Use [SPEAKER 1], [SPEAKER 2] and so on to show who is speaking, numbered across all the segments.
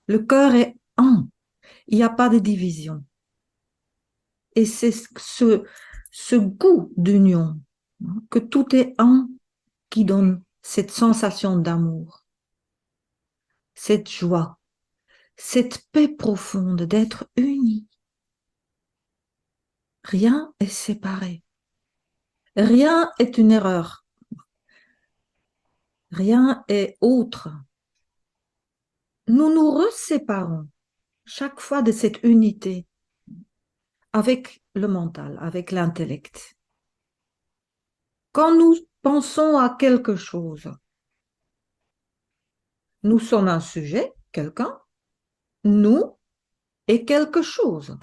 [SPEAKER 1] Le cœur est un. Il n'y a pas de division. Et c'est ce goût d'union, hein, que tout est un, qui donne cette sensation d'amour, cette joie, cette paix profonde d'être unis. Rien est séparé. Rien est une erreur. Rien est autre. Nous nous reséparons chaque fois de cette unité avec le mental, avec l'intellect. Quand nous pensons à quelque chose, nous sommes un sujet, quelqu'un, nous et quelque chose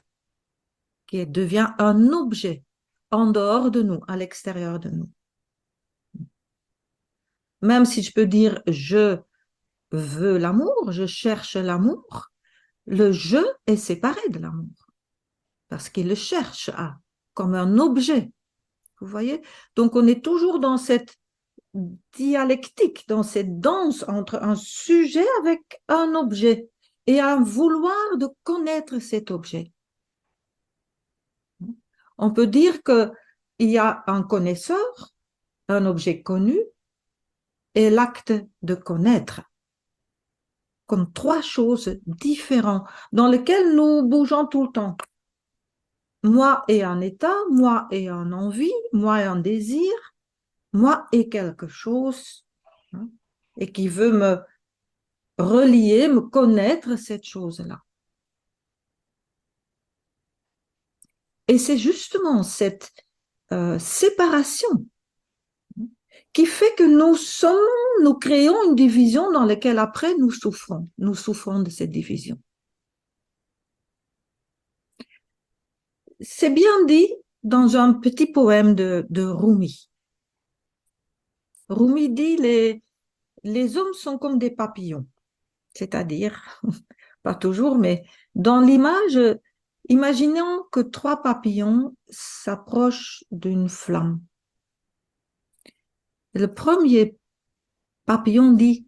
[SPEAKER 1] qui devient un objet en dehors de nous, à l'extérieur de nous. Même si je peux dire je veux l'amour, je cherche l'amour, le je est séparé de l'amour parce qu'il le cherche comme un objet. Vous voyez? Donc on est toujours dans cette dialectique, dans cette danse entre un sujet avec un objet et un vouloir de connaître cet objet. On peut dire qu'il y a un connaisseur, un objet connu et l'acte de connaître, comme trois choses différentes dans lesquelles nous bougeons tout le temps. Moi et un état, moi et un envie, moi et un désir, moi et quelque chose, hein, et qui veut me relier, me connaître cette chose-là. Et c'est justement cette séparation qui fait que nous créons une division dans laquelle après nous souffrons de cette division. C'est bien dit dans un petit poème de Rumi. Rumi dit les hommes sont comme des papillons, c'est-à-dire, pas toujours, mais dans l'image, imaginons que trois papillons s'approchent d'une flamme. Le premier papillon dit,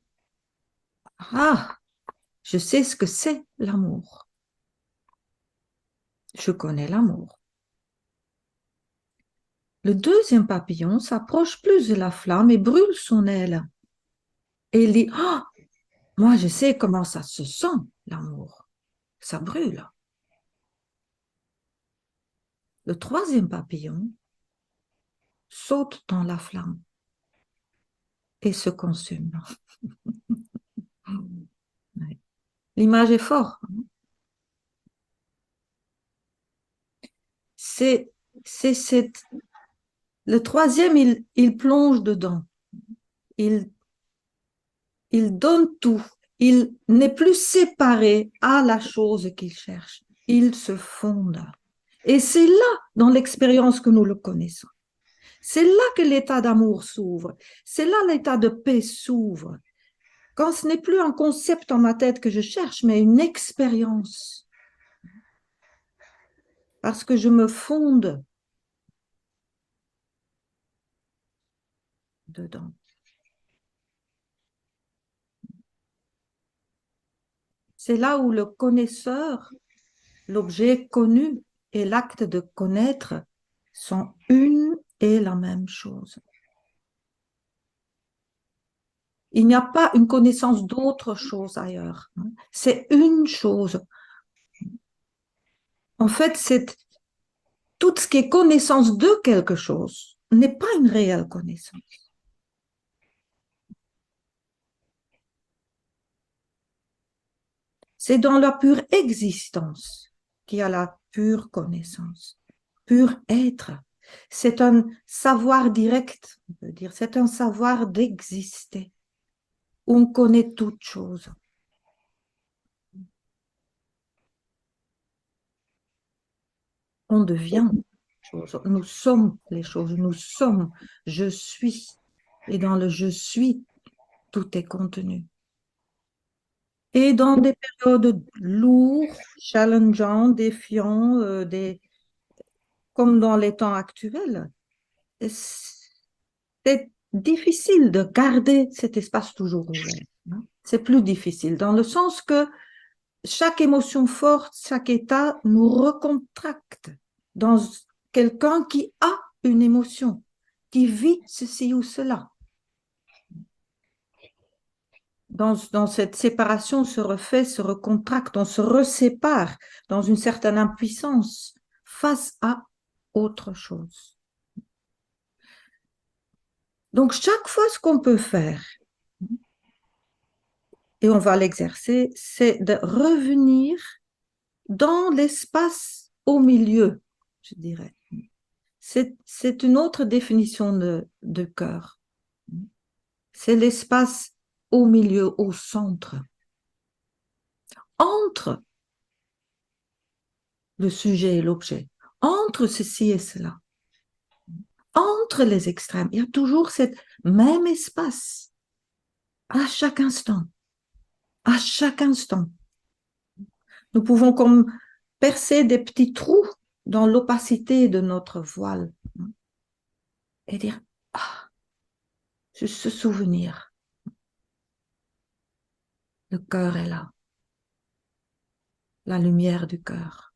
[SPEAKER 1] ah, je sais ce que c'est l'amour. Je connais l'amour. Le deuxième papillon s'approche plus de la flamme et brûle son aile. Et il dit, ah, moi je sais comment ça se sent, l'amour. Ça brûle. Le troisième papillon saute dans la flamme et se consume. L'image est forte. C'est cette... Le troisième, il plonge dedans. Il, il donne tout. Il n'est plus séparé à la chose qu'il cherche. Il se fonde. Et c'est là, dans l'expérience, que nous le connaissons. C'est là que l'état d'amour s'ouvre. C'est là l'état de paix s'ouvre. Quand ce n'est plus un concept dans ma tête que je cherche, mais une expérience. Parce que je me fonde dedans. C'est là où le connaisseur, l'objet connu et l'acte de connaître sont une et la même chose. Il n'y a pas une connaissance d'autre chose ailleurs. C'est une chose. En fait, c'est tout ce qui est connaissance de quelque chose n'est pas une réelle connaissance. C'est dans la pure existence qu'il y a la pure connaissance, pur être. C'est un savoir direct, on peut dire. C'est un savoir d'exister. On connaît toutes choses. On devient chose. Nous sommes les choses. Nous sommes. Je suis. Et dans le je suis, tout est contenu. Et dans des périodes lourdes, challengeantes, défiantes, comme dans les temps actuels, c'est difficile de garder cet espace toujours ouvert, hein. C'est plus difficile dans le sens que chaque émotion forte, chaque état nous recontracte dans quelqu'un qui a une émotion, qui vit ceci ou cela. Dans cette séparation, on se refait, se recontracte, on se resépare dans une certaine impuissance face à autre chose. Donc, chaque fois, ce qu'on peut faire, et on va l'exercer, c'est de revenir dans l'espace au milieu, je dirais. C'est une autre définition de cœur. C'est l'espace au milieu, au centre, entre le sujet et l'objet, entre ceci et cela, entre les extrêmes. Il y a toujours ce même espace à chaque instant, à chaque instant. Nous pouvons comme percer des petits trous dans l'opacité de notre voile et dire, ah, juste ce souvenir, le cœur est là, la lumière du cœur.